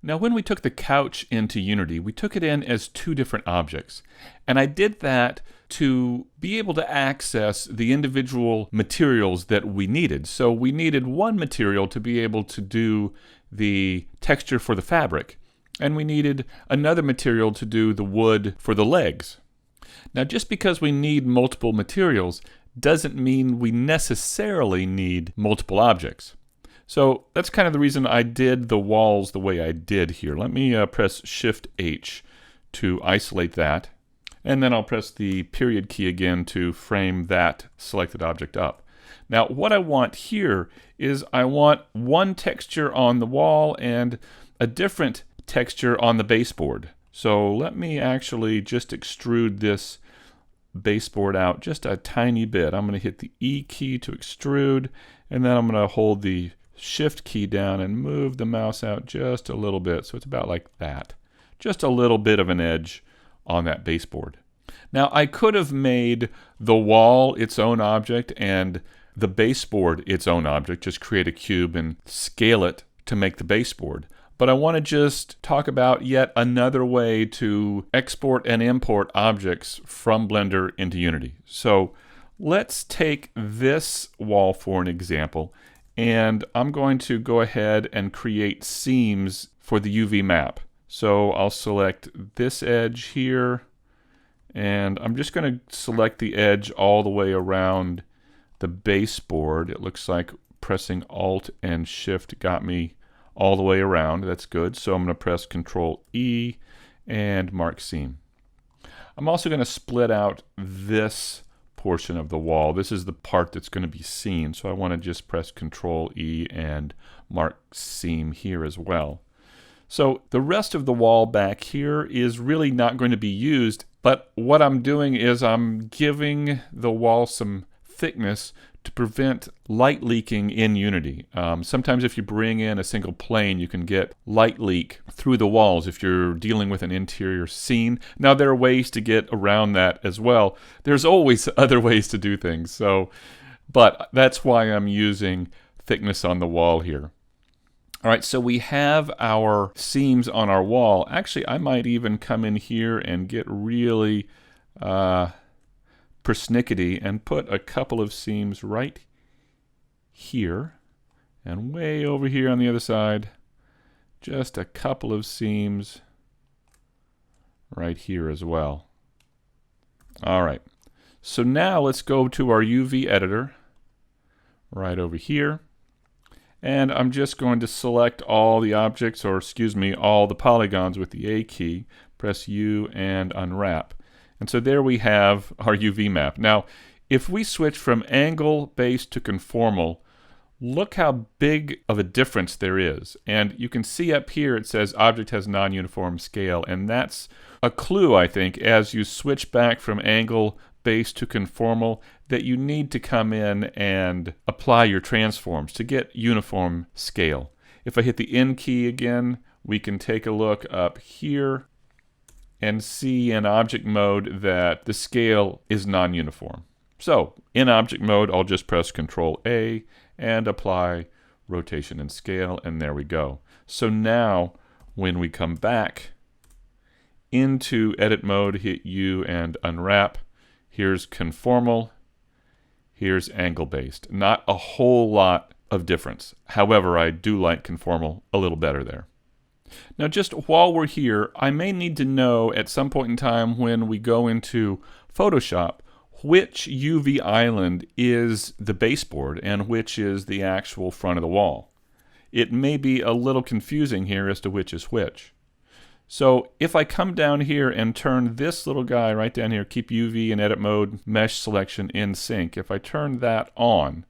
Now when we took the couch into Unity, we took it in as two different objects. And I did that to be able to access the individual materials that we needed. So we needed one material to be able to do the texture for the fabric, and we needed another material to do the wood for the legs. Now just because we need multiple materials doesn't mean we necessarily need multiple objects. So that's kind of the reason I did the walls the way I did here. Let me press Shift-H to isolate that, and then I'll press the period key again to frame that selected object up. Now what I want here is I want one texture on the wall and a different texture on the baseboard. So let me actually just extrude this baseboard out just a tiny bit. I'm going to hit the E key to extrude, and then I'm going to hold the Shift key down and move the mouse out just a little bit, so it's about like that. Just a little bit of an edge on that baseboard. Now I could have made the wall its own object and the baseboard its own object, just create a cube and scale it to make the baseboard. But I want to just talk about yet another way to export and import objects from Blender into Unity. So let's take this wall for an example, and I'm going to go ahead and create seams for the UV map. So I'll select this edge here, and I'm just going to select the edge all the way around the baseboard. It looks like pressing Alt and Shift got me all the way around. That's good. So I'm going to press Control E and mark seam. I'm also going to split out this portion of the wall. This is the part that's going to be seen, so I want to just press Control E and mark seam here as well. So the rest of the wall back here is really not going to be used, but what I'm doing is I'm giving the wall some thickness to prevent light leaking in Unity. Sometimes if you bring in a single plane, you can get light leak through the walls if you're dealing with an interior scene. Now there are ways to get around that as well. There's always other ways to do things. But that's why I'm using thickness on the wall here. All right, so we have our seams on our wall. Actually, I might even come in here and get really persnickety and put a couple of seams right here and way over here on the other side. Just a couple of seams right here as well. All right, so now let's go to our UV editor right over here, and I'm just going to select all the objects, or excuse me, all the polygons with the A key, press U and unwrap. And so there we have our UV map. Now, if we switch from angle-based to conformal, look how big of a difference there is. And you can see up here it says object has non-uniform scale, and that's a clue, I think, as you switch back from angle-based to conformal, that you need to come in and apply your transforms to get uniform scale. If I hit the N key again, we can take a look up here and see in object mode that the scale is non-uniform. So in object mode, I'll just press Control A and apply rotation and scale, and there we go. So now when we come back into edit mode, hit U and unwrap, here's conformal, here's angle based. Not a whole lot of difference. However, I do like conformal a little better there. Now just while we're here, I may need to know at some point in time when we go into Photoshop which UV island is the baseboard and which is the actual front of the wall. It may be a little confusing here as to which is which. So if I come down here and turn this little guy right down here, keep UV in edit mode, mesh selection in sync, if I turn that on,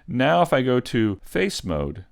now if I go to face mode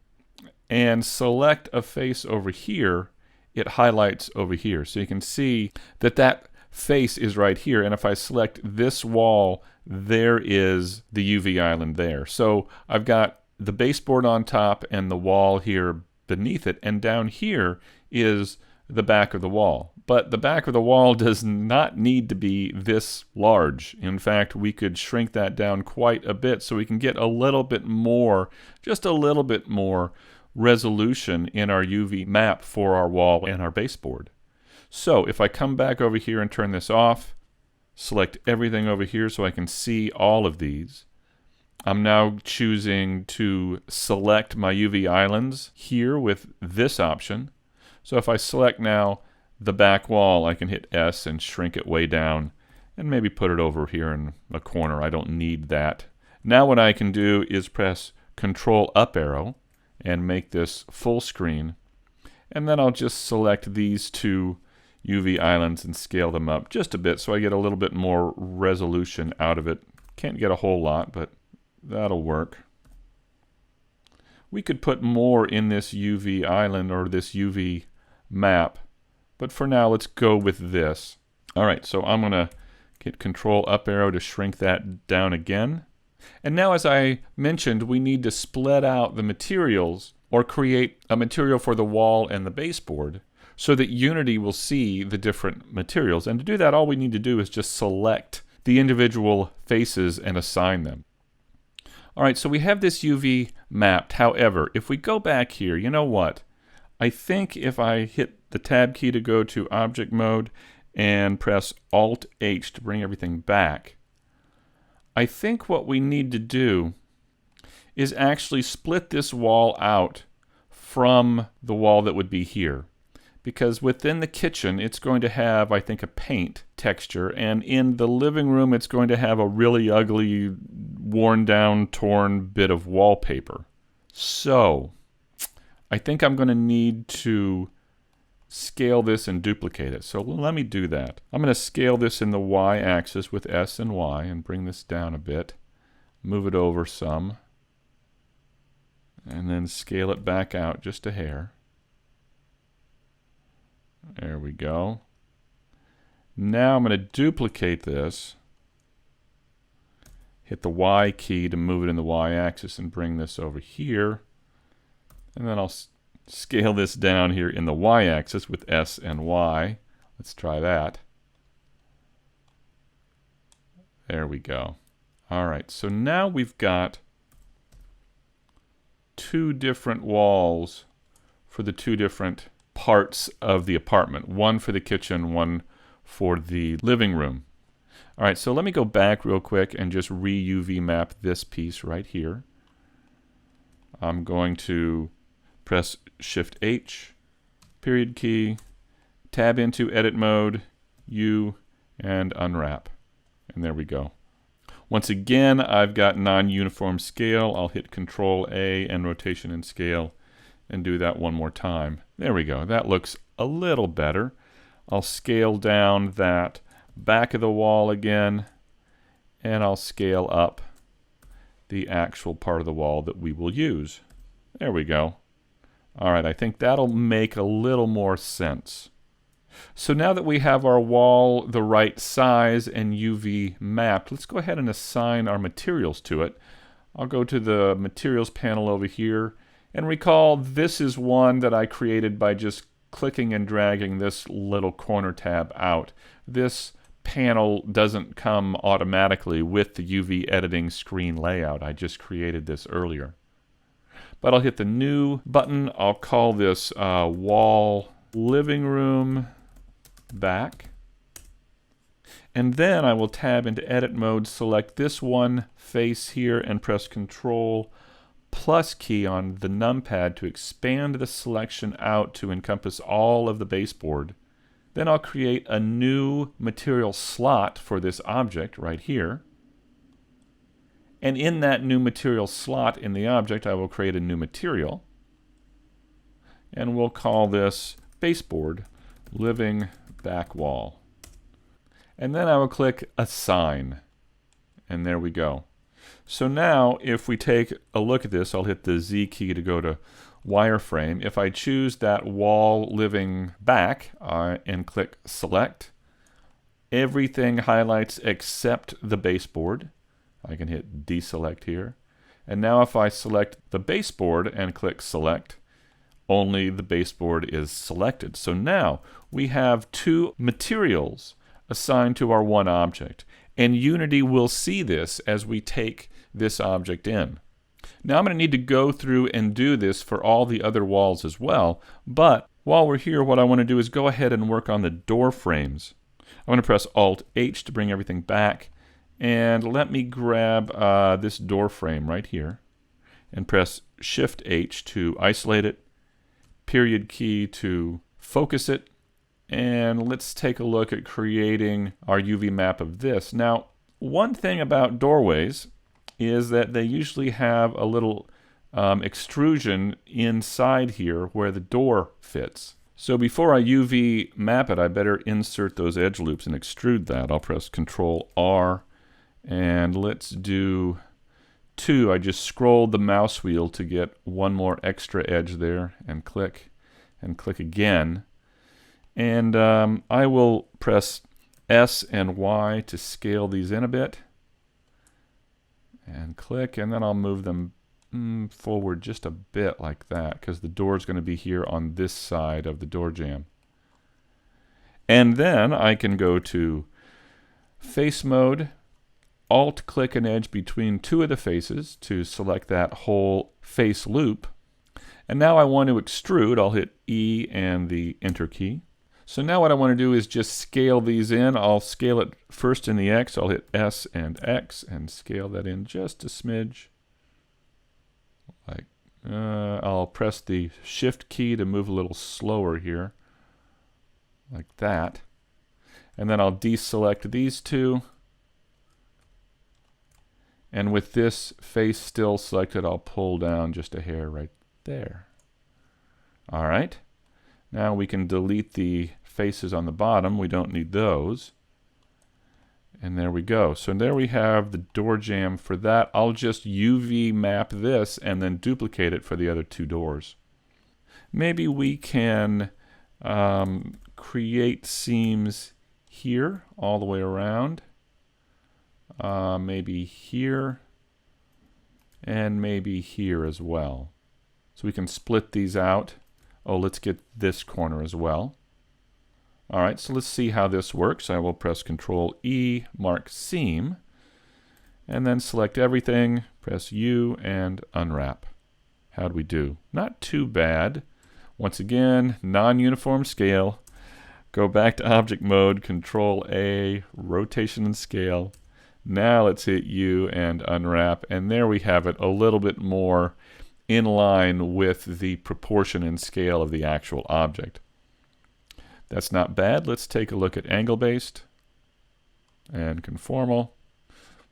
and select a face over here, it highlights over here. So you can see that that face is right here, and if I select this wall, there is the UV island there. So I've got the baseboard on top and the wall here beneath it, and down here is the back of the wall. But the back of the wall does not need to be this large. In fact, we could shrink that down quite a bit so we can get a little bit more, just a little bit more resolution in our UV map for our wall and our baseboard. So if I come back over here and turn this off, select everything over here so I can see all of these. I'm now choosing to select my UV islands here with this option. So if I select now the back wall, I can hit S and shrink it way down and maybe put it over here in a corner. I don't need that. Now what I can do is press Control up arrow and make this full screen. And then I'll just select these two UV islands and scale them up just a bit so I get a little bit more resolution out of it. Can't get a whole lot, but that'll work. We could put more in this UV island or this UV map, but for now let's go with this. Alright, so I'm going to hit Control up arrow to shrink that down again. And now, as I mentioned, we need to split out the materials or create a material for the wall and the baseboard so that Unity will see the different materials. And to do that, all we need to do is just select the individual faces and assign them. Alright, so we have this UV mapped. However, if we go back here, you know what? I think if I hit the Tab key to go to Object Mode and press Alt-H to bring everything back, I think what we need to do is actually split this wall out from the wall that would be here. Because within the kitchen, it's going to have, I think, a paint texture, and in the living room, it's going to have a really ugly, worn down, torn bit of wallpaper. So, I think I'm going to need to scale this and duplicate it. So let me do that. I'm going to scale this in the Y-axis with S and Y and bring this down a bit. Move it over some. And then scale it back out just a hair. There we go. Now I'm going to duplicate this. Hit the Y key to move it in the Y-axis and bring this over here. And then I'll scale this down here in the Y-axis with S and Y. Let's try that. There we go. Alright, so now we've got two different walls for the two different parts of the apartment. One for the kitchen, one for the living room. Alright, so let me go back real quick and just re-UV map this piece right here. I'm going to press Shift-H, period key, tab into edit mode, U, and unwrap. And there we go. Once again, I've got non-uniform scale. I'll hit Control-A and rotation and scale and do that one more time. There we go. That looks a little better. I'll scale down that back of the wall again, and I'll scale up the actual part of the wall that we will use. There we go. Alright, I think that'll make a little more sense. So now that we have our wall the right size and UV mapped, let's go ahead and assign our materials to it. I'll go to the materials panel over here, and recall this is one that I created by just clicking and dragging this little corner tab out. This panel doesn't come automatically with the UV editing screen layout. I just created this earlier. But I'll hit the new button. I'll call this wall living room back. And then I will tab into edit mode, select this one face here, and press Control plus key on the numpad to expand the selection out to encompass all of the baseboard. Then I'll create a new material slot for this object right here. And in that new material slot in the object, I will create a new material. And we'll call this baseboard living back wall. And then I will click Assign. And there we go. So now, if we take a look at this, I'll hit the Z key to go to wireframe. If I choose that wall living back and click Select, everything highlights except the baseboard. I can hit deselect here. And now if I select the baseboard and click Select, only the baseboard is selected. So now we have two materials assigned to our one object. And Unity will see this as we take this object in. Now I'm going to need to go through and do this for all the other walls as well, but while we're here, what I want to do is go ahead and work on the door frames. I'm going to press Alt-H to bring everything back, and let me grab this door frame right here, and press Shift-H to isolate it, period key to focus it, and let's take a look at creating our UV map of this. Now, one thing about doorways is that they usually have a little extrusion inside here where the door fits. So before I UV map it, I better insert those edge loops and extrude that. I'll press Control-R, and let's do 2. I just scrolled the mouse wheel to get one more extra edge there, and click again. And I will press S and Y to scale these in a bit, and click, and then I'll move them forward just a bit like that, because the door is going to be here on this side of the door jamb. And then I can go to face mode, Alt click an edge between 2 of the faces to select that whole face loop. And now I want to extrude. I'll hit E and the Enter key. So now what I want to do is just scale these in. I'll scale it first in the X. I'll hit S and X and scale that in just a smidge. I'll press the Shift key to move a little slower here, like that. And then I'll deselect these 2. And with this face still selected, I'll pull down just a hair right there. All right. Now we can delete the faces on the bottom. We don't need those. And there we go. So there we have the door jamb for that. I'll just UV map this and then duplicate it for the other 2 doors. Maybe we can create seams here all the way around. Maybe here, and maybe here as well. So we can split these out. Oh, let's get this corner as well. All right, so let's see how this works. I will press Control-E, mark seam, and then select everything, press U, and unwrap. How'd we do? Not too bad. Once again, non-uniform scale. Go back to object mode, Control-A, rotation and scale. Now let's hit U and unwrap, and there we have it, a little bit more in line with the proportion and scale of the actual object. That's not bad. Let's take a look at angle-based and conformal.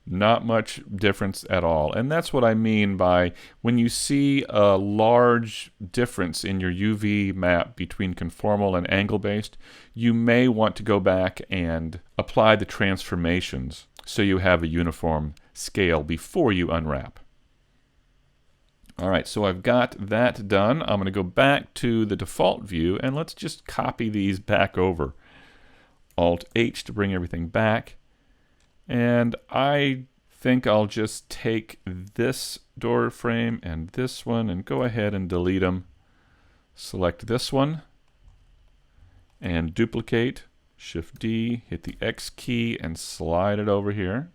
Not much difference at all. And that's what I mean by when you see a large difference in your UV map between conformal and angle-based, you may want to go back and apply the transformations so you have a uniform scale before you unwrap. All right, so I've got that done. I'm going to go back to the default view, and let's just copy these back over. Alt-H to bring everything back. And I think I'll just take this door frame and this one and go ahead and delete them. Select this one and duplicate. Shift-D, hit the X key and slide it over here.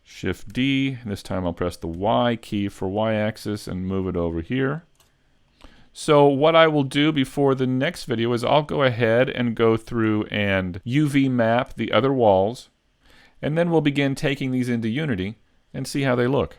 Shift-D, this time I'll press the Y key for Y-axis and move it over here. So what I will do before the next video is I'll go ahead and go through and UV map the other walls, and then we'll begin taking these into Unity and see how they look.